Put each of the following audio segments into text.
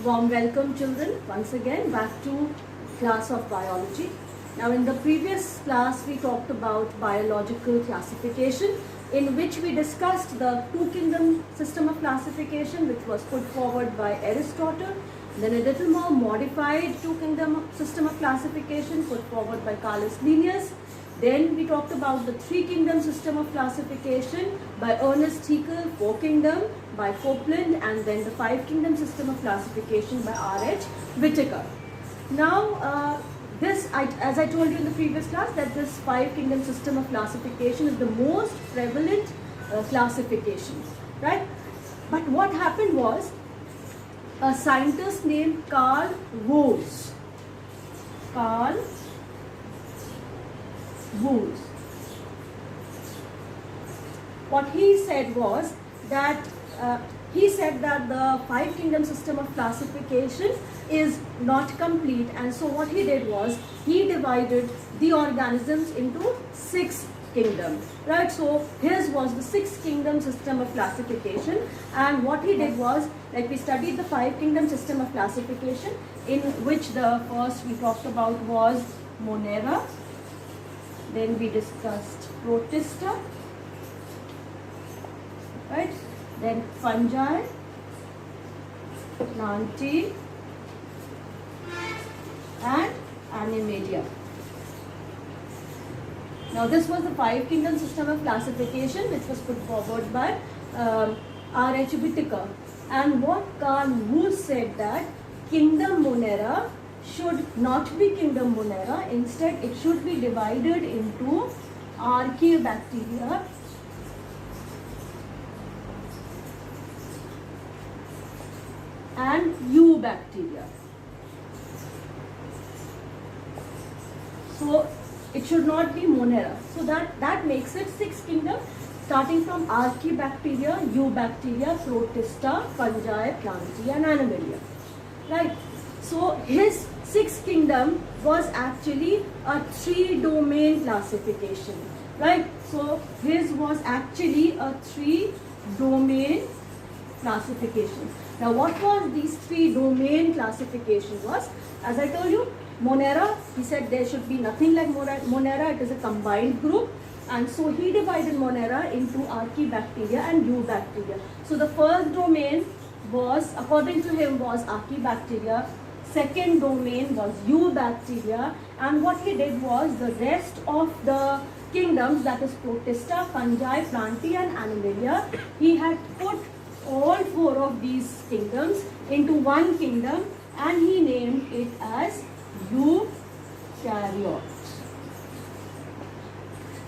Warm welcome children once again back to class of biology. Now in the previous class we talked about biological classification, in which we discussed the two kingdom system of classification which was put forward by Aristotle, then a little more modified two kingdom system of classification put forward by Carolus Linnaeus. Then we talked about the three kingdom system of classification by Ernest Haeckel, four kingdom by Copeland, and then the five kingdom system of classification by R.H. Whittaker. Now as I told you in the previous class, that this five kingdom system of classification is the most prevalent classification, right? But what happened was, a scientist named Carl Woese, what he said was that the five kingdom system of classification is not complete, and so what he did was he divided the organisms into six kingdoms, right? So his was the six kingdom system of classification, and what he did was, like, we studied the five kingdom system of classification, in which the first we talked about was Monera. Then we discussed Protista, right? Then fungi, Plantae, and Animalia. Now this was the five kingdom system of classification which was put forward by R.H. Whittaker. And what Carl Woese said, that kingdom Monera should not be kingdom Monera, instead it should be divided into Archaeobacteria and Eubacteria. So it should not be Monera. So that makes it six kingdoms, starting from Archaeobacteria, Eubacteria, Protista, fungi, Plantae, and Animalia, right? So his sixth kingdom was actually a three-domain classification, right? So his was actually a three-domain classification. Now what was these three-domain classification was, as I told you, Monera, he said there should be nothing like Monera, it is a combined group, and so he divided Monera into Archaeobacteria and Eubacteria. So the first domain was, according to him, was Archaeobacteria, second domain was Eubacteria, and what he did was the rest of the kingdoms, that is Protista, fungi, Plantae, and Animalia, he had put all four of these kingdoms into one kingdom, and he named it as Eukaryotes.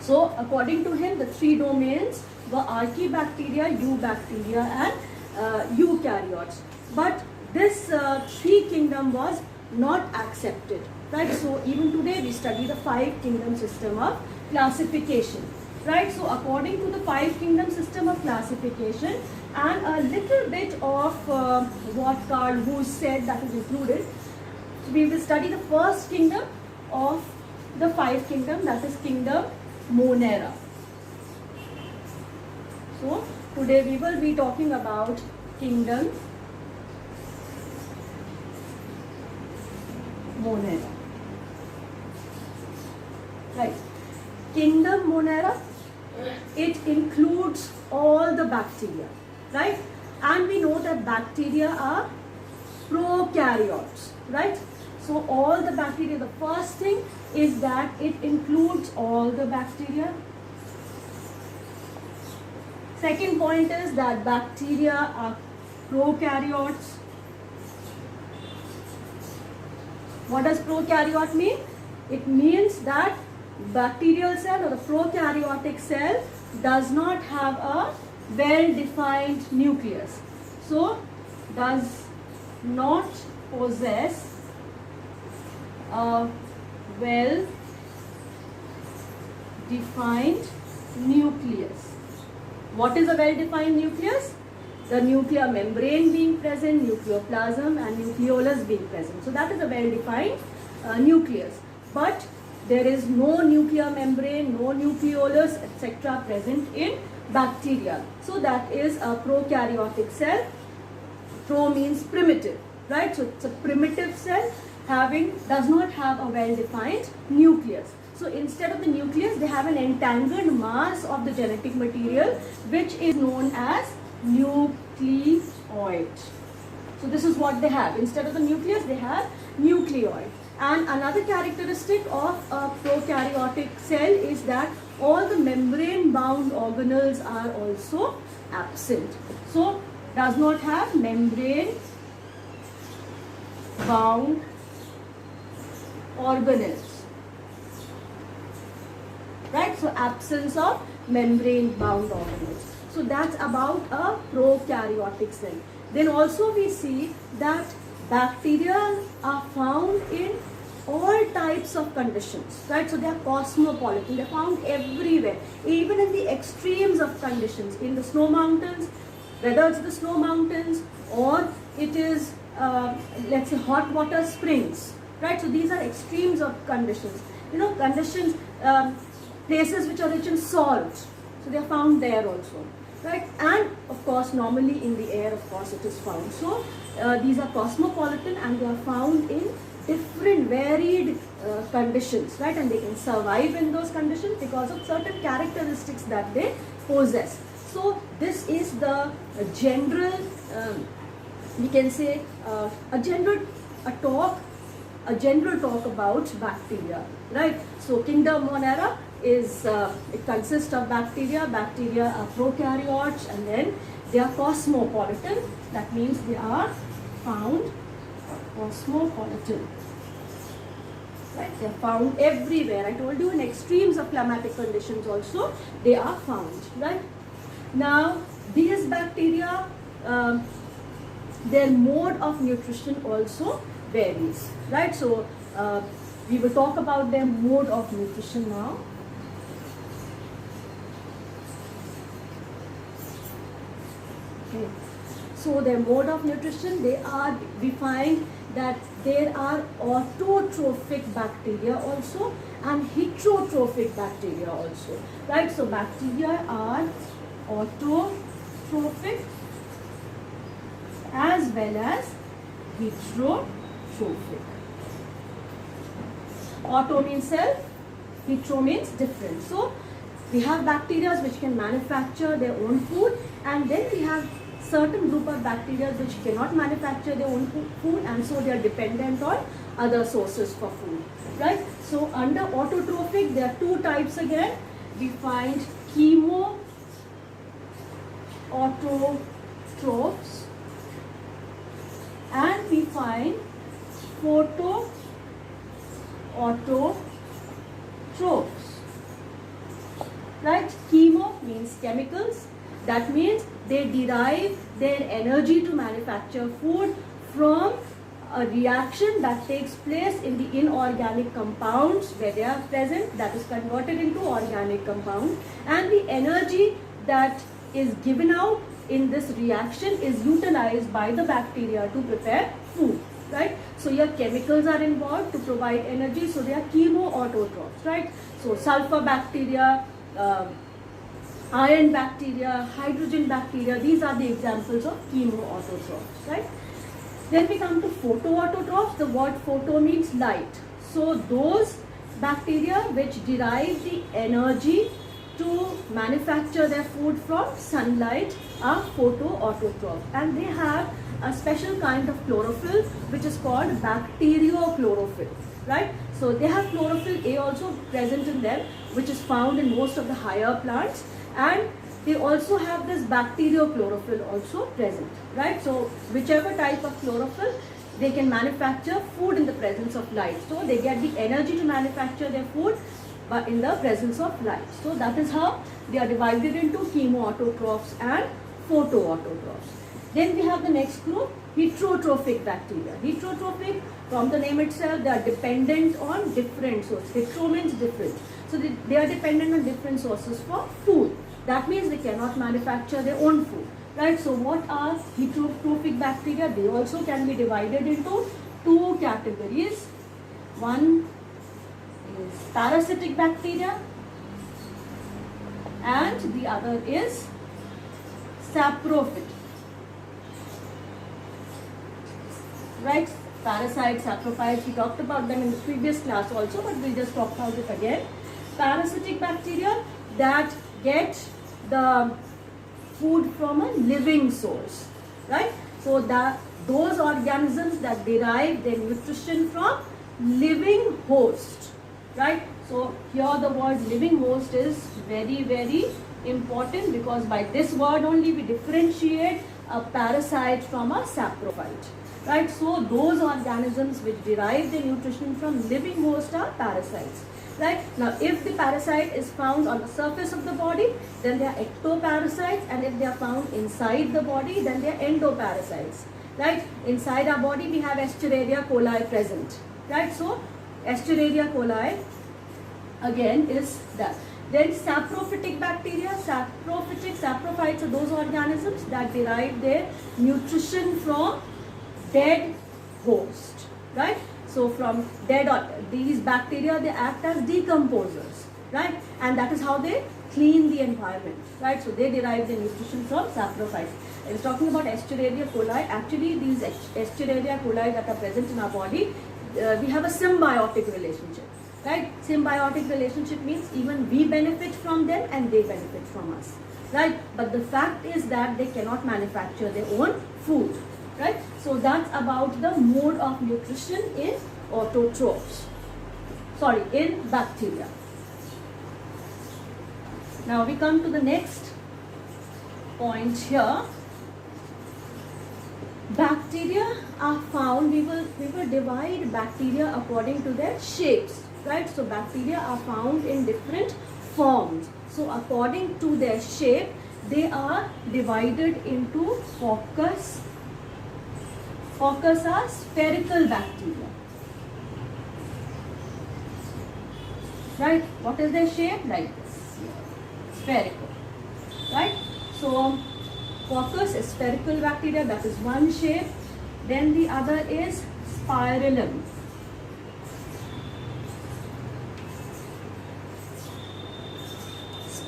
So according to him, the three domains were Archaeobacteria, Eubacteria, and Eukaryotes. But this three kingdom was not accepted, right? So even today we study the five kingdom system of classification, right? So according to the five kingdom system of classification, and a little bit of what Carl Woese said that is included, we will study the first kingdom of the five kingdom, that is kingdom Monera. So today we will be talking about kingdom Monera, right? Kingdom Monera, it includes all the bacteria, right? And we know that bacteria are prokaryotes, right? So all the bacteria, the first thing is that it includes all the bacteria. Second point is that bacteria are prokaryotes. What does prokaryote mean? It means that bacterial cell or the prokaryotic cell does not have a well-defined nucleus. So does not possess a well-defined nucleus. What is a well-defined nucleus? The nuclear membrane being present, nucleoplasm, and nucleolus being present. So that is a well-defined nucleus. But there is no nuclear membrane, no nucleolus, etc. present in bacteria. So that is a prokaryotic cell. Pro means primitive. right? So it's a primitive cell does not have a well-defined nucleus. So instead of the nucleus, they have an entangled mass of the genetic material, which is known as nucleoid. So this is what they have. Instead of the nucleus, they have nucleoid. And another characteristic of a prokaryotic cell is that all the membrane-bound organelles are also absent. So does not have membrane-bound organelles. Right? So absence of membrane-bound organelles. So that's about a prokaryotic cell. Then also we see that bacteria are found in all types of conditions, right? So they are cosmopolitan, they are found everywhere, even in the extremes of conditions, in the snow mountains, whether it's the snow mountains or it is, let's say, hot water springs, right? So these are extremes of conditions. You know, conditions, places which are rich in salt, so they are found there also. Right, and of course normally in the air, of course, it is found. So these are cosmopolitan and they are found in different varied conditions, right, and they can survive in those conditions because of certain characteristics that they possess. So this is the general, we can say a general talk about bacteria, right? So kingdom Monera is, it consists of bacteria. Bacteria are prokaryotes and then they are cosmopolitan. That means they are found cosmopolitan. Right? They are found everywhere. I told you in extremes of climatic conditions also they are found. Right? Now these bacteria, their mode of nutrition also varies. Right? So we will talk about their mode of nutrition now. Okay. So their mode of nutrition, we find that there are autotrophic bacteria also and heterotrophic bacteria also, right? So bacteria are autotrophic as well as heterotrophic. Auto means self, hetero means different. So we have bacteria which can manufacture their own food, and then we have certain group of bacteria which cannot manufacture their own food, and so they are dependent on other sources for food, right? So under autotrophic, there are two types again. We find chemoautotrophs and we find photoautotrophs, right? Chemo means chemicals. That means they derive their energy to manufacture food from a reaction that takes place in the inorganic compounds where they are present, that is converted into organic compound, and the energy that is given out in this reaction is utilized by the bacteria to prepare food, right? So your chemicals are involved to provide energy, so they are chemoautotrophs, right? So sulfur bacteria, iron bacteria, hydrogen bacteria, these are the examples of chemoautotrophs, right? Then we come to photoautotrophs. The word photo means light. So those bacteria which derive the energy to manufacture their food from sunlight are photoautotrophs, and they have a special kind of chlorophyll which is called bacteriochlorophyll, right? So they have chlorophyll A also present in them, which is found in most of the higher plants, and they also have this bacteriochlorophyll also present, right? So whichever type of chlorophyll, they can manufacture food in the presence of light. So they get the energy to manufacture their food but in the presence of light. So that is how they are divided into chemoautotrophs and photoautotrophs. Then we have the next group, heterotrophic bacteria. Heterotrophic, from the name itself, they are dependent on different sources. Hetero means different. So they are dependent on different sources for food. That means they cannot manufacture their own food, right? So what are heterotrophic bacteria? They also can be divided into two categories. One is parasitic bacteria and the other is saprophytic. right? Parasites, saprophytes, we talked about them in the previous class also, but we'll just talk about it again. Parasitic bacteria that get the food from a living source, right? So those organisms that derive their nutrition from living host, right? So here the word living host is very, very important, because by this word only we differentiate a parasite from a saprophyte, right? So those organisms which derive their nutrition from living host are parasites, right? Now if the parasite is found on the surface of the body, then they are ectoparasites, and if they are found inside the body, then they are endoparasites, right? Inside our body we have Escherichia coli present, right? So Escherichia coli again is that. Then saprophytic bacteria, saprophytes are those organisms that derive their nutrition from dead host, right? So from dead, these bacteria, they act as decomposers, right? And that is how they clean the environment, right? So they derive their nutrition from saprophytes. I was talking about Escherichia coli. Actually, these Escherichia coli that are present in our body, we have a symbiotic relationship. Right? Symbiotic relationship means even we benefit from them and they benefit from us. Right? But the fact is that they cannot manufacture their own food. Right? So that's about the mode of nutrition in autotrophs. Sorry, in bacteria. Now we come to the next point here. Bacteria are found, we will divide bacteria according to their shapes. Right, so bacteria are found in different forms. So according to their shape, they are divided into coccus. Coccus are spherical bacteria. Right, what is their shape? Like this, spherical. Right, so coccus is spherical bacteria, that is one shape. Then the other is spirillum.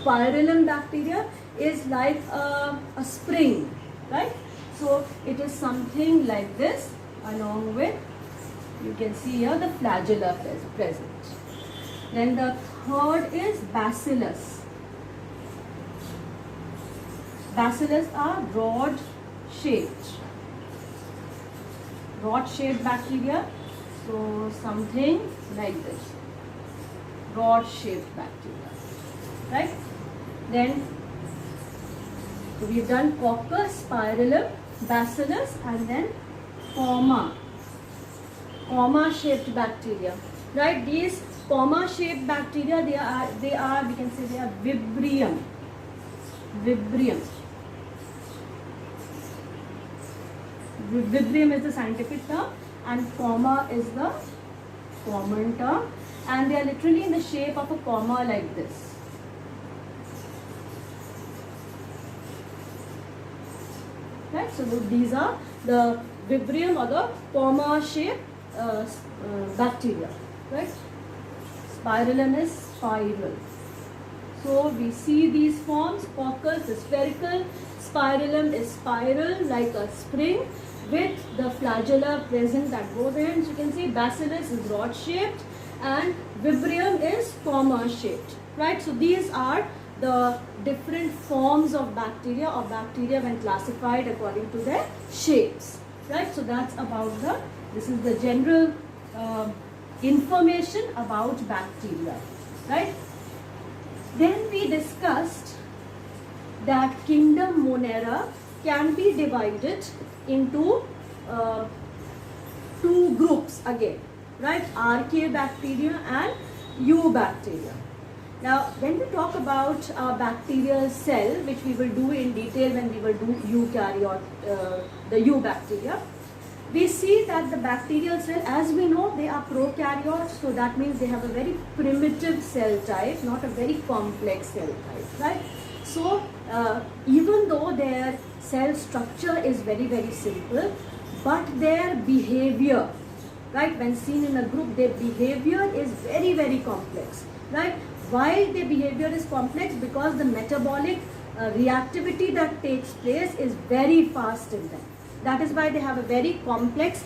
Spirillum bacteria is like a spring, right? So it is something like this, along with, you can see here the flagella present. Then the third is bacillus. Bacillus are rod shaped bacteria. So something like this, rod shaped bacteria, right? Then so we've done coccus, spirillum, bacillus, and then comma shaped bacteria, right? These comma shaped bacteria, they are we can say they are Vibrio. Vibrium is the scientific term and comma is the common term, and they are literally in the shape of a comma like this. Right, so these are the Vibrium or the comma shaped bacteria, right? Spirillum is spiral. So we see these forms. Coccus is spherical, spirillum is spiral like a spring with the flagella present at both ends. You can see bacillus is rod shaped and Vibrium is comma shaped, right? So these are the different forms of bacteria when classified according to their shapes, right? So that's about this is the general information about bacteria, right? Then we discussed that kingdom Monera can be divided into two groups again, right? Archaebacteria and Eubacteria. Now, when we talk about a bacterial cell, which we will do in detail when we will do eukaryote, the Eubacteria, we see that the bacterial cell, as we know, they are prokaryotes, so that means they have a very primitive cell type, not a very complex cell type, right? So, even though their cell structure is very, very simple, but their behavior, right, when seen in a group, their behavior is very, very complex, right? Why their behavior is complex? Because the metabolic reactivity that takes place is very fast in them, That is why they have a very complex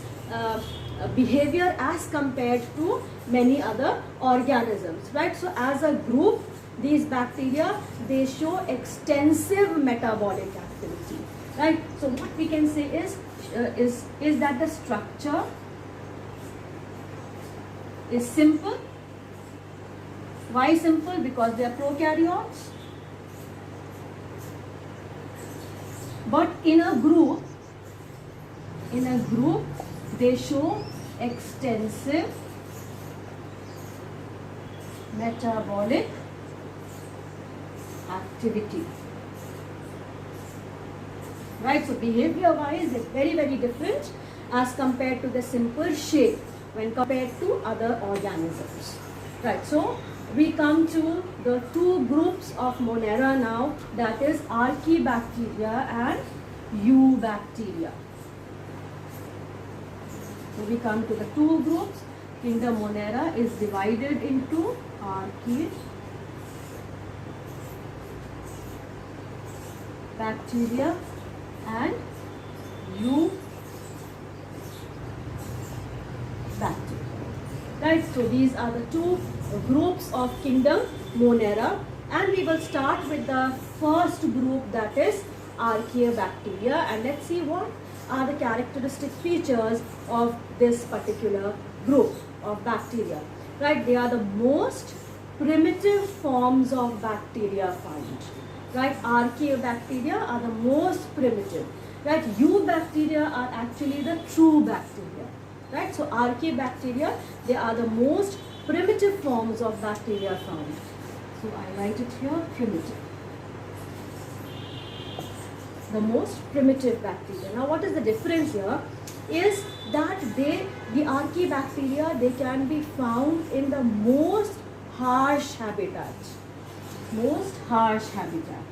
behavior as compared to many other organisms, right? So as a group, these bacteria, they show extensive metabolic activity, right? So what we can say is that the structure is simple. Why simple? Because they are prokaryotes. But in a group, they show extensive metabolic activity. Right, so behavior wise it's very different as compared to the simple shape when compared to other organisms. Right, so we come to the two groups of Monera now, that is Archaebacteria and Eubacteria. So we come to the two groups. Kingdom Monera is divided into Archaebacteria and Eubacteria. Right, so these are the two groups of Kingdom Monera, and we will start with the first group, that is Archaebacteria, and let's see what are the characteristic features of this particular group of bacteria. Right, they are the most primitive forms of bacteria found. Right, Archaebacteria are the most primitive. Right, Eubacteria are actually the true bacteria. Right, so Archaebacteria, they are the most primitive forms of bacteria found. So I write it here, primitive. The most primitive bacteria. Now what is the difference here? Is that the Archaebacteria, they can be found in the most harsh habitat. Most harsh habitat.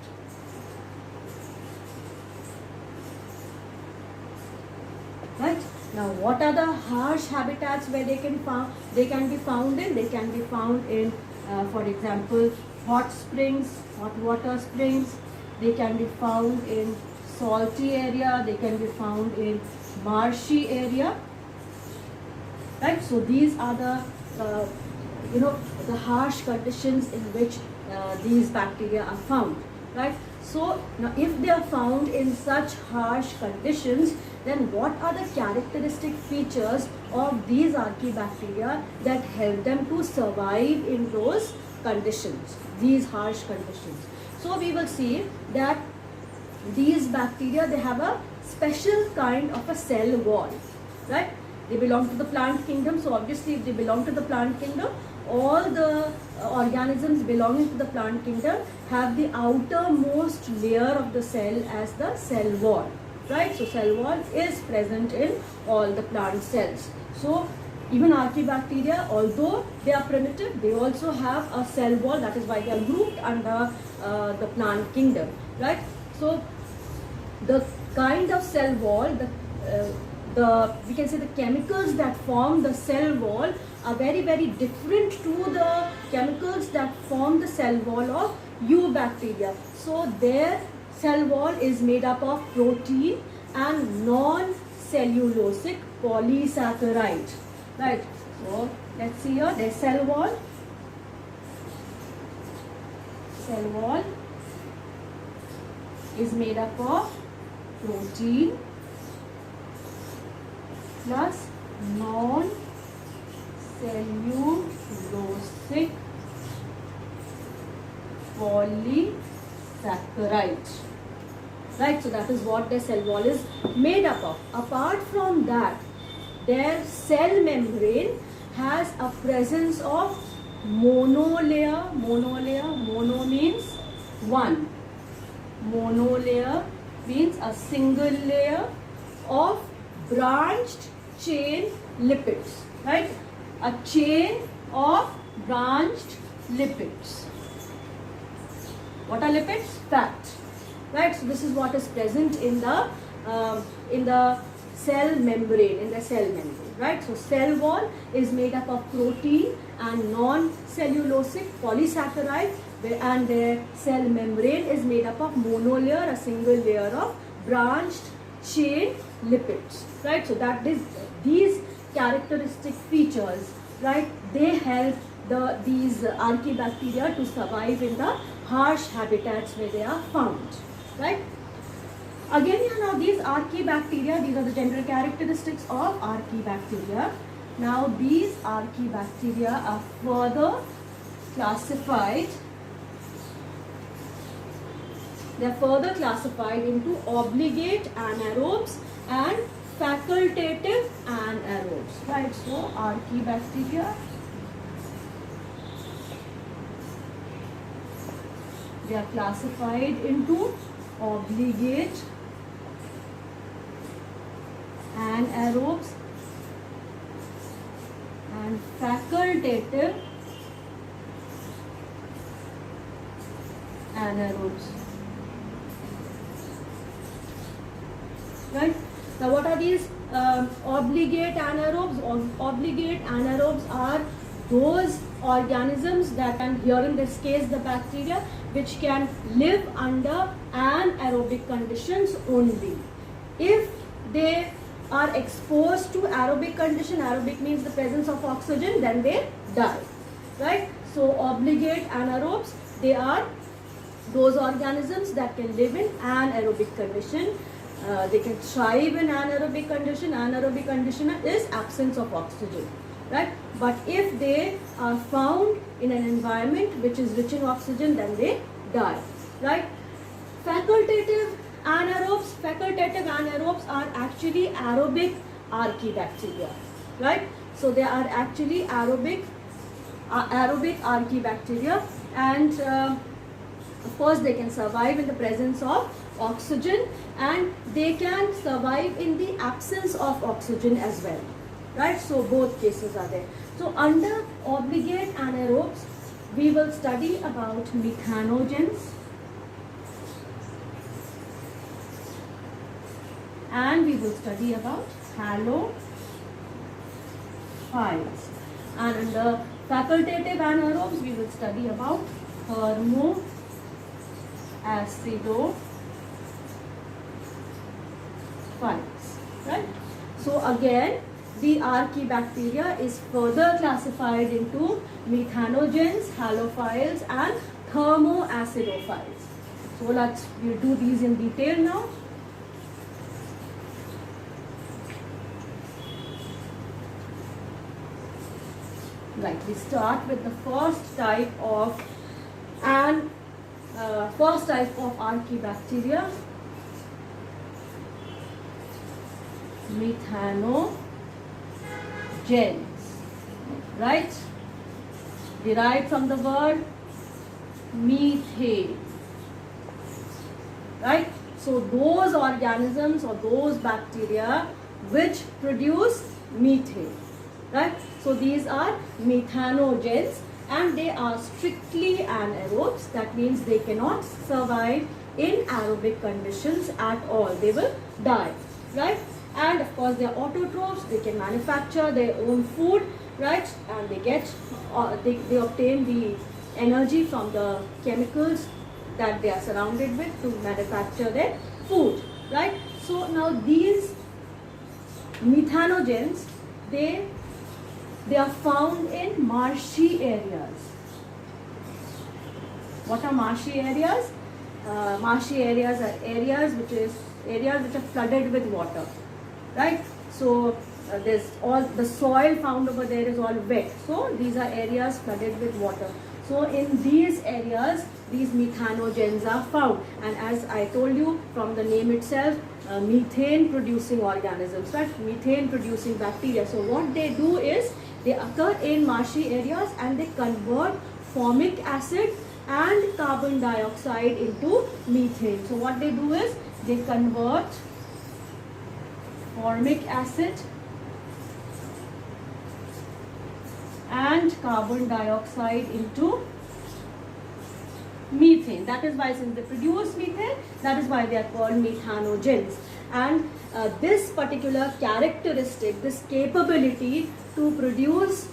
Right? Now, what are the harsh habitats where they can be found in? They can be found in, for example, hot springs, hot water springs. They can be found in salty area. They can be found in marshy area. Right? So these are the the harsh conditions in which these bacteria are found. Right? So now, if they are found in such harsh conditions, then what are the characteristic features of these Archaebacteria that help them to survive in those conditions, these harsh conditions? So we will see that these bacteria, they have a special kind of a cell wall, right? They belong to the plant kingdom, so obviously if they belong to the plant kingdom, all the organisms belonging to the plant kingdom have the outermost layer of the cell as the cell wall. Right, so cell wall is present in all the plant cells. So even Archaebacteria, although they are primitive, they also have a cell wall. That is why they are grouped under the plant kingdom. Right. So the kind of cell wall, we can say the chemicals that form the cell wall are very different to the chemicals that form the cell wall of Eubacteria. So their cell wall is made up of protein and non-cellulosic polysaccharide. Right. So let's see here, their cell wall. Cell wall is made up of protein plus non-cellulosic polysaccharide. Right, so that is what their cell wall is made up of. Apart from that, their cell membrane has a presence of monolayer. Mono means one. Monolayer means a single layer of branched chain lipids. Right, a chain of branched lipids. What are lipids? Fat. Right, so this is what is present in the cell membrane, right? So cell wall is made up of protein and non-cellulosic polysaccharide, and their cell membrane is made up of monolayer, a single layer of branched chain lipids, right? So that is these characteristic features, right? They help these archaebacteria to survive in the harsh habitats where they are found, right? Again, now these archaebacteria, these are the general characteristics of archaebacteria. Now these archaebacteria are further classified. They are further classified into obligate anaerobes and facultative anaerobes, right? So archaebacteria, they are classified into obligate anaerobes and facultative anaerobes, right? Now what are these obligate anaerobes? Obligate anaerobes are those organisms that, and here in this case the bacteria, which can live under anaerobic conditions only. If they are exposed to aerobic condition, aerobic means the presence of oxygen, then they die, right? So obligate anaerobes, they are those organisms that can live in anaerobic condition. They can thrive in anaerobic condition. Anaerobic condition is absence of oxygen, right? But if they are found in an environment which is rich in oxygen, then they die, right? Facultative anaerobes are actually aerobic archaebacteria, right? So they are actually aerobic archaebacteria, and of course they can survive in the presence of oxygen, and they can survive in the absence of oxygen as well, right? So both cases are there. So under obligate anaerobes, we will study about methanogens, and we will study about halophiles. And under facultative anaerobes, we will study about thermoacidophiles, right? So again, the archaebacteria is further classified into methanogens, halophiles and thermoacidophiles. So we'll do these in detail now. Right, we start with the first type of archaebacteria, methanogens, right? Derived from the word methane, right? So those organisms or those bacteria which produce methane, right? So these are methanogens, and they are strictly anaerobes. That means they cannot survive in aerobic conditions at all. They will die, right? And of course they are autotrophs. They can manufacture their own food, right? And they get they obtain the energy from the chemicals that they are surrounded with to manufacture their food, right? So now these methanogens, they are found in marshy areas. What are marshy areas? Marshy areas are areas which are flooded with water, right? So there's all the soil found over there is all wet. So these are areas flooded with water. So in these areas, these methanogens are found, and as I told you from the name itself, methane producing organisms, right? Methane producing bacteria. So what they do is they occur in marshy areas and they convert formic acid and carbon dioxide into methane. So what they do is they convert formic acid and carbon dioxide into methane. That is why, since they produce methane, that is why they are called methanogens. And this particular characteristic, this capability to produce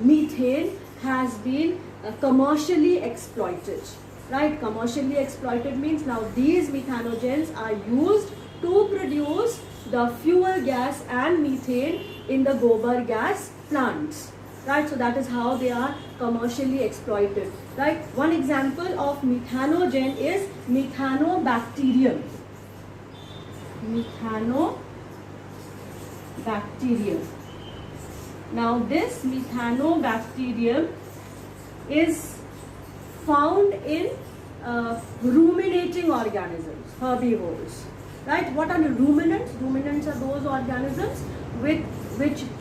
methane has been commercially exploited, right? Commercially exploited means now these methanogens are used to produce the fuel gas and methane in the gobar gas plants. Right, so that is how they are commercially exploited. Right, one example of methanogen is methanobacterium. Methanobacterium. Now this methanobacterium is found in ruminating organisms, herbivores. Right, what are the ruminants? Ruminants are those organisms which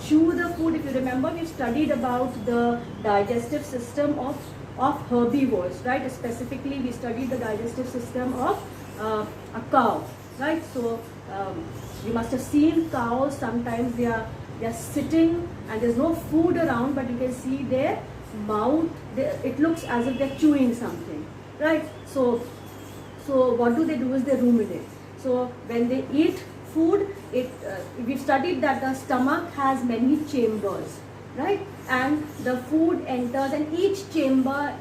chew the food. If you remember, we studied about the digestive system of herbivores, right? Specifically, we studied the digestive system of a cow, right? So you must have seen cows. Sometimes they are sitting and there's no food around, but you can see their mouth. It looks as if they're chewing something, right? So what do? They ruminate. So when they eat food, we've studied that the stomach has many chambers, right? And the food enters, and each chamber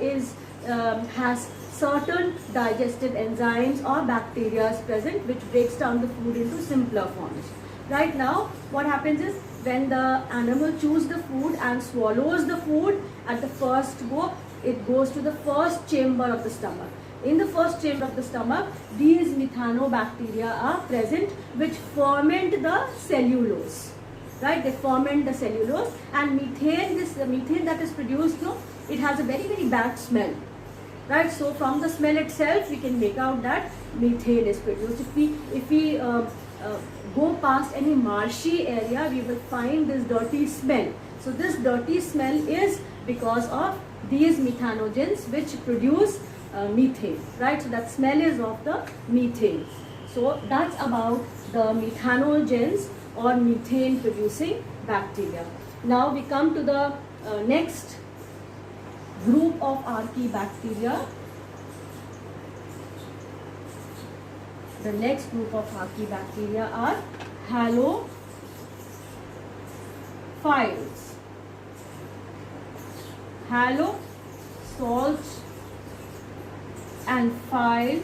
has certain digestive enzymes or bacteria present, which breaks down the food into simpler forms. Right now, what happens is when the animal chews the food and swallows the food at the first go, it goes to the first chamber of the stomach. In the first chamber of the stomach, these methanobacteria are present, which ferment the cellulose. Right? They ferment the cellulose, and methane. The methane that is produced, it has a very, very bad smell. Right? So from the smell itself, we can make out that methane is produced. If we go past any marshy area, we will find this dirty smell. So this dirty smell is because of these methanogens, which produce methane, right? So that smell is of the methane. So that's about the methanogens or methane producing bacteria. Now we come to the next group of archaebacteria. The next group of archaebacteria are halophiles. Halo, salt, and phile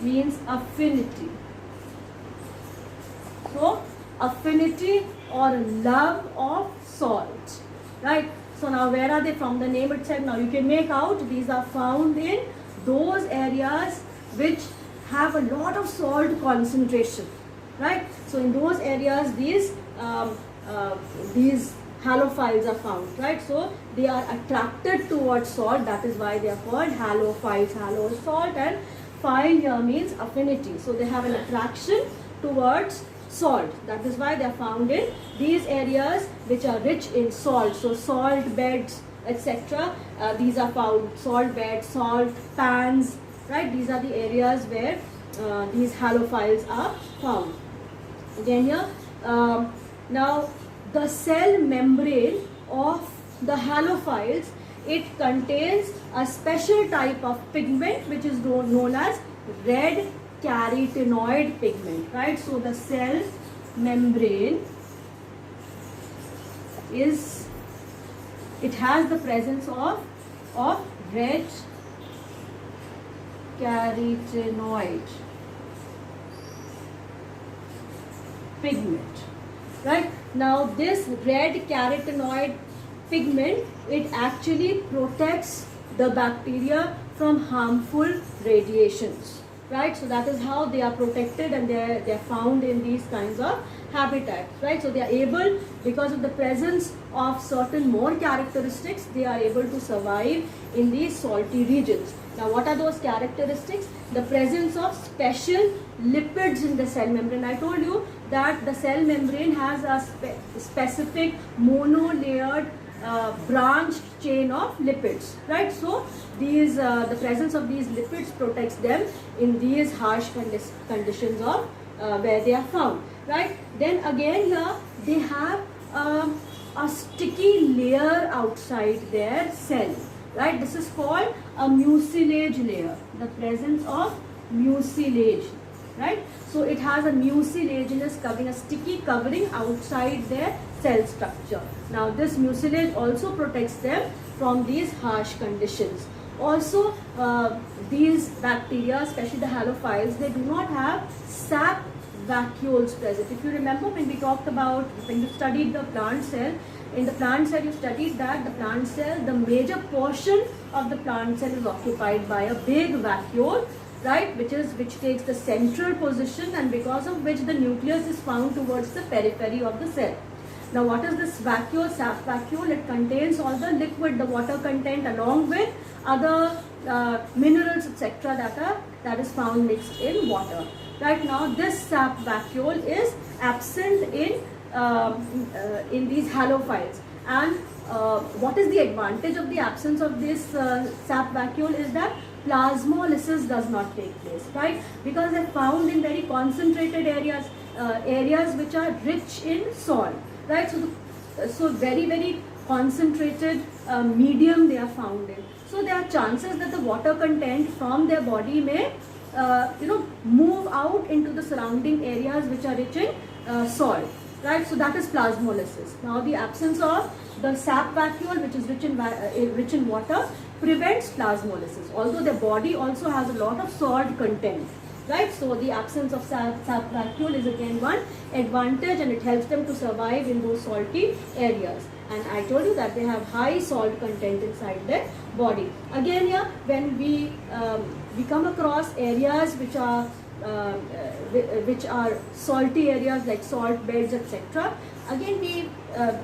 means affinity. So affinity or love of salt, right? So now where are they from? The name itself, now you can make out these are found in those areas which have a lot of salt concentration, right? So in those areas these halophiles are found, right? So they are attracted towards salt, that is why they are called halophiles. Halo is salt and phile here means affinity. So they have an attraction towards salt, that is why they are found in these areas which are rich in salt. So salt beds, etc. These are found, salt beds, salt pans, right? These are the areas where these halophiles are found. Then here, now the cell membrane of the halophiles, it contains a special type of pigment which is known as red carotenoid pigment, right? So the cell membrane it has the presence of red carotenoid pigment, right? Now this red carotenoid pigment, it actually protects the bacteria from harmful radiations, right? So that is how they are protected, and they are found in these kinds of habitats, right? So they are able, because of the presence of certain more characteristics, they are able to survive in these salty regions. Now what are those characteristics? The presence of special lipids in the cell membrane. I told you that the cell membrane has a specific monolayered branched chain of lipids, right? So these the presence of these lipids protects them in these harsh conditions of where they are found, right? Then again here they have a sticky layer outside their cell, right? This is called a mucilage layer, the presence of mucilage, right? So it has a mucilaginous covering, a sticky covering outside their cell structure. Now this mucilage also protects them from these harsh conditions. Also, these bacteria, especially the halophiles, they do not have sap vacuoles present. If you remember when we talked about, when you studied the plant cell, in the plant cell you studied that the plant cell, the major portion of the plant cell is occupied by a big vacuole, right, which takes the central position, and because of which the nucleus is found towards the periphery of the cell. Now what is this vacuole, sap vacuole? It contains all the liquid, the water content, along with other minerals, etc. that is found mixed in water. Right now this sap vacuole is absent in these halophiles. And what is the advantage of the absence of this sap vacuole is that plasmolysis does not take place, right? Because they're found in very concentrated areas, areas which are rich in salt, right? So very concentrated medium they are found in. So there are chances that the water content from their body may move out into the surrounding areas which are rich in salt, right? So that is plasmolysis. Now the absence of the sap vacuole, which is rich in water, prevents plasmolysis, although the body also has a lot of salt content, right? So the absence of sap vacuole is again one advantage, and it helps them to survive in those salty areas. And I told you that they have high salt content inside their body. Again here, when we come across areas which are salty areas like salt beds, etc., again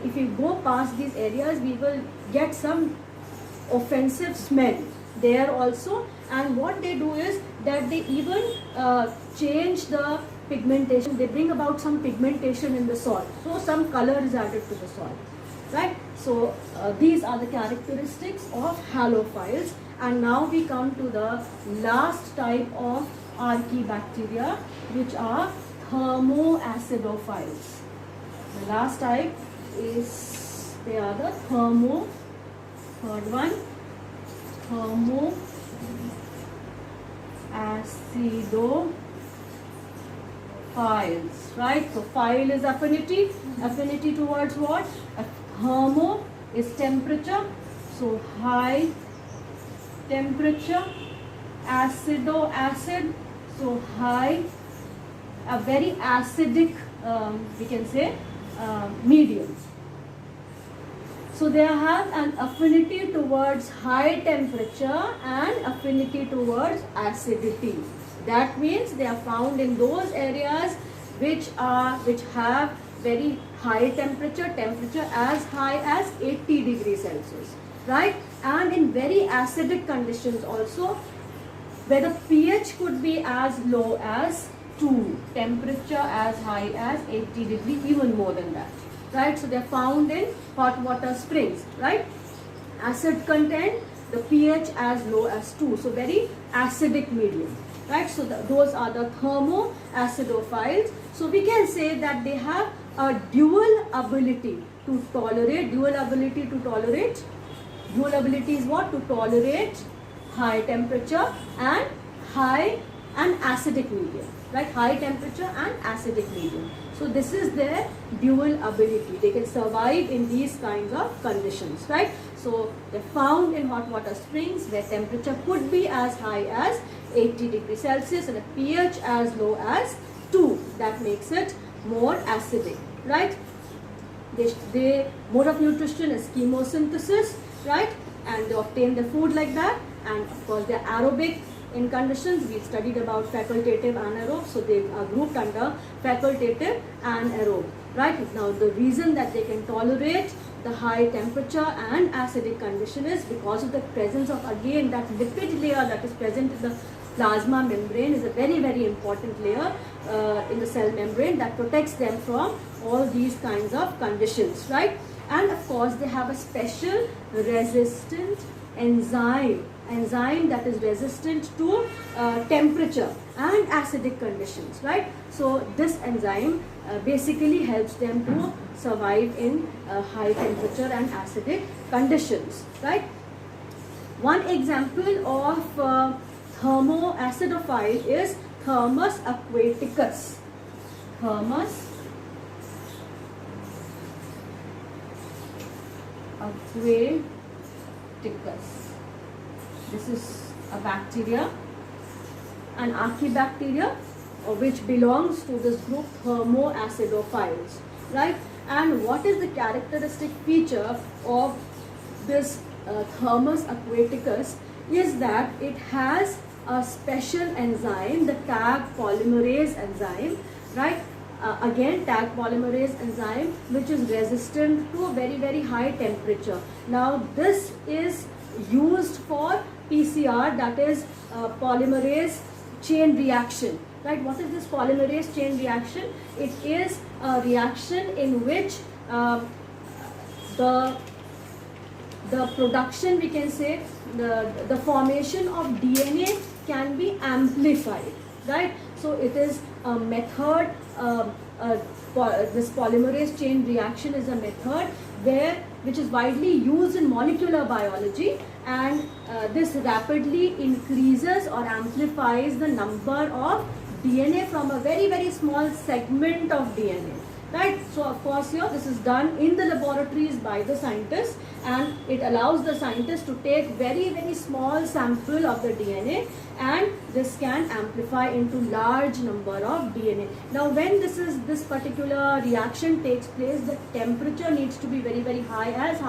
if we go past these areas, we will get some offensive smell there also. And what they do is that they even change the pigmentation. They bring about some pigmentation in the salt, so some color is added to the salt, right? So these are the characteristics of halophiles. And now we come to the last type of archaebacteria, which are thermoacidophiles. The last type is, they are the third one, thermoacidophiles, right? So phile is affinity towards what? Thermo is temperature, so high temperature. Acid, so high, a very acidic, we can say, medium. So they have an affinity towards high temperature and affinity towards acidity. That means they are found in those areas which have very high temperature as high as 80 degrees Celsius, right? And in very acidic conditions also, where the pH could be as low as 2, temperature as high as 80 degrees, even more than that, right? So they are found in hot water springs, right? Acid content, the pH as low as 2, so very acidic medium, right? So those are the thermoacidophiles. So we can say that they have a dual ability to tolerate. Dual ability is what? To tolerate high temperature and acidic medium, right? High temperature and acidic medium. So this is their dual ability. They can survive in these kinds of conditions, right? So they're found in hot water springs where temperature could be as high as 80 degrees Celsius and a pH as low as 2. That makes it more acidic, right? Their mode of nutrition is chemosynthesis, right? And they obtain the food like that. And of course they are aerobic in conditions. We studied about facultative and anaerobe, so they are grouped under facultative and aerobe, right? Now the reason that they can tolerate the high temperature and acidic condition is because of the presence of, again, that lipid layer that is present in the plasma membrane is a very important layer in the cell membrane that protects them from all these kinds of conditions, right? And of course they have a special resistant enzyme that is resistant to temperature and acidic conditions, right? So this enzyme basically helps them to survive in high temperature and acidic conditions, right? One example of thermoacidophile is Thermus aquaticus. Thermus aquaticus. This is a bacteria, an archaebacteria, which belongs to this group thermoacidophiles, right? And what is the characteristic feature of this Thermus aquaticus is that it has a special enzyme, the Tag polymerase enzyme, right? Again, Tag polymerase enzyme, which is resistant to a very, very high temperature. Now, this is used for PCR, that is polymerase chain reaction, right? What is this polymerase chain reaction? It is a reaction in which the production, we can say, the formation of DNA can be amplified, right? So it is a method, this polymerase chain reaction is a method which is widely used in molecular biology, and this rapidly increases or amplifies the number of DNA from a very, very small segment of DNA. Right, so of course here this is done in the laboratories by the scientists, and it allows the scientists to take very, very small sample of the DNA, and this can amplify into large number of DNA. Now when this particular reaction takes place, the temperature needs to be very, very high as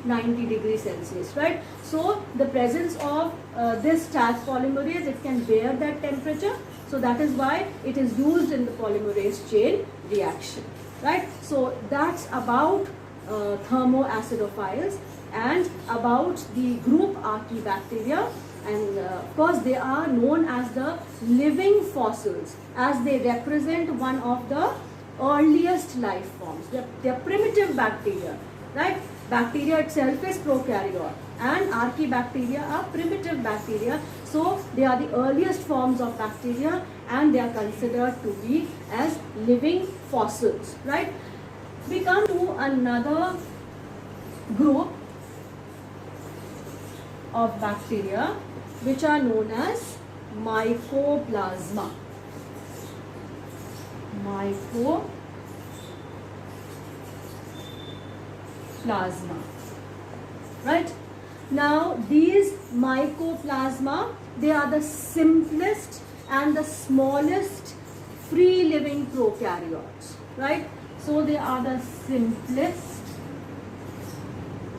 90 degrees Celsius, right? So the presence of this Tag polymerase, it can bear that temperature, so that is why it is used in the polymerase chain reaction. Right, so that's about thermoacidophiles and about the group Archaebacteria, and of course they are known as the living fossils, as they represent one of the earliest life forms. They're primitive bacteria, right? Bacteria itself is prokaryote, and Archaebacteria are primitive bacteria. So they are the earliest forms of bacteria, and they are considered to be as living fossils, right? We come to another group of bacteria which are known as Mycoplasma. Mycoplasma, right? Now these Mycoplasma, they are the simplest and the smallest free living prokaryotes, right? So they are the simplest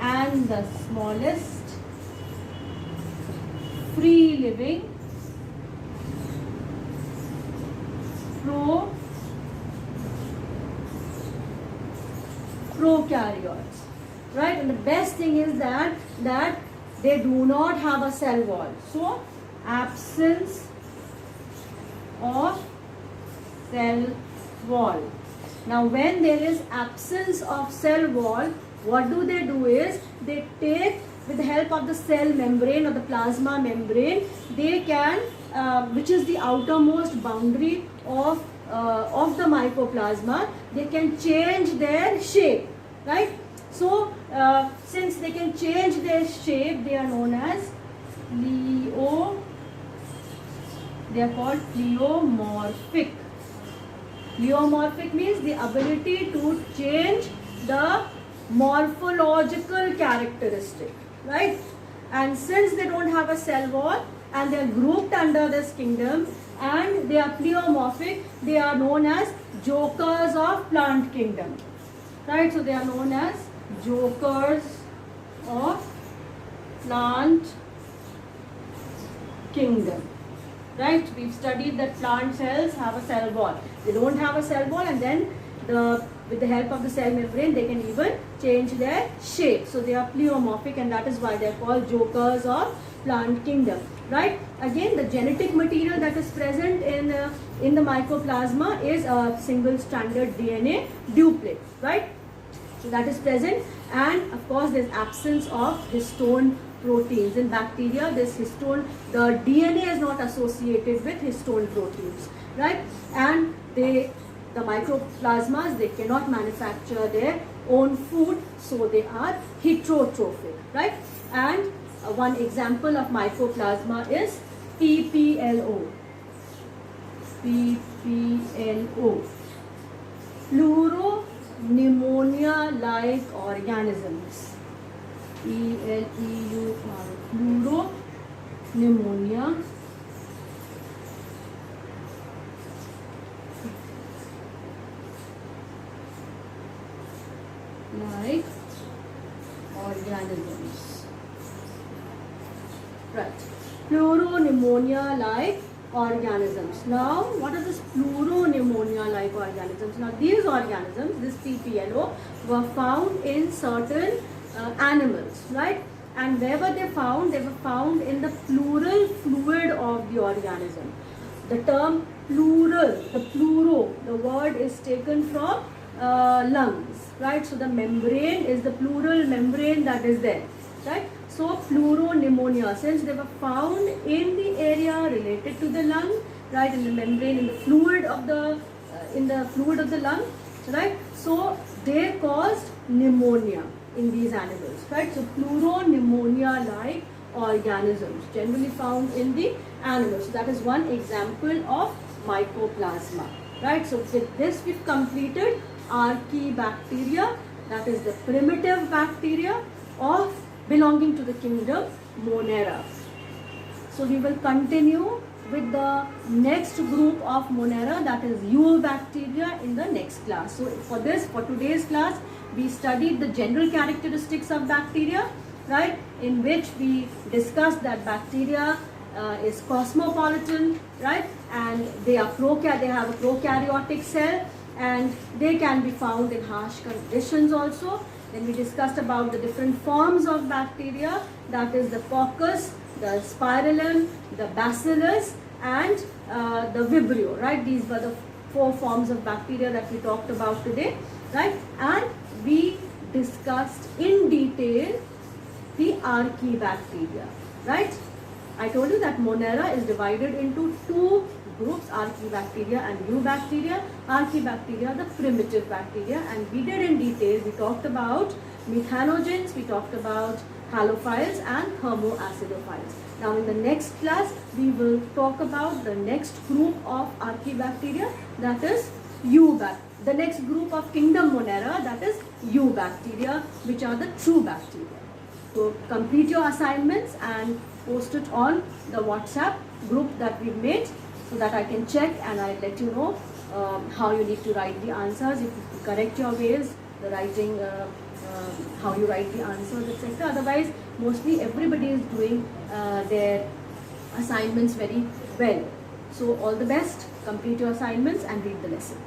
and the smallest free living prokaryotes, right? And the best thing is that they do not have a cell wall. So absence of cell wall. Now when there is absence of cell wall, what do is they take, with the help of the cell membrane or the plasma membrane, they can, which is the outermost boundary of the mycoplasma, they can change their shape, right? So since they can change their shape, they are known as they are called pleomorphic. Pleomorphic means the ability to change the morphological characteristic, right? And since they don't have a cell wall and they are grouped under this kingdom and they are pleomorphic, they are known as jokers of plant kingdom, right? So they are known as jokers of plant kingdom. Right, we've studied that plant cells have a cell wall. They don't have a cell wall, and then with the help of the cell membrane, they can even change their shape. So they are pleomorphic, and that is why they are called jokers of plant kingdom. Right? Again, the genetic material that is present in the mycoplasma is a single-stranded DNA duplet. Right? So that is present, and of course, there is absence of histone proteins. In bacteria, this histone, the DNA is not associated with histone proteins, right? And the mycoplasmas, they cannot manufacture their own food, so they are heterotrophic, right? And one example of mycoplasma is PPLO. Pleuropneumonia-like organisms. Pleuropneumonia pneumonia, like organisms. Right. Pleuropneumonia like organisms. Now, what are this pleuropneumonia like organisms? Now, these organisms, this CPLO, were found in certain animals, right? And where were they found? They were found in the pleural fluid of the organism. The term pleural, the word is taken from lungs, right? So the membrane is the pleural membrane that is there, right? So pleuropneumonia, since they were found in the area related to the lung, right, in the membrane, in the fluid of the lung, right? So they caused pneumonia in these animals, right? So pleuropneumonia-like organisms generally found in the animals. So that is one example of mycoplasma, right? So with this we've completed Archaebacteria, that is the primitive bacteria of belonging to the kingdom Monera. So we will continue with the next group of Monera, that is Eubacteria, in the next class. So for today's class, we studied the general characteristics of bacteria, right, in which we discussed that bacteria is cosmopolitan, right, and they have a prokaryotic cell, and they can be found in harsh conditions also. Then we discussed about the different forms of bacteria, that is the coccus, the spirillum, the bacillus, and the vibrio, right? These were the 4 forms of bacteria that we talked about today, right? And we discussed in detail the Archaebacteria, right? I told you that Monera is divided into 2 groups, Archaebacteria and Eubacteria. Archaebacteria, the primitive bacteria, and we did in detail, we talked about methanogens, we talked about halophiles and thermoacidophiles. Now in the next class, we will talk about the next group of Archaebacteria, that is the next group of kingdom Monera, that is Eubacteria, which are the true bacteria. So complete your assignments and post it on the WhatsApp group that we've made, so that I can check and I'll let you know how you need to write the answers, if you correct your ways, the writing, how you write the answers, etc. Otherwise, mostly everybody is doing their assignments very well. So all the best, complete your assignments and read the lesson.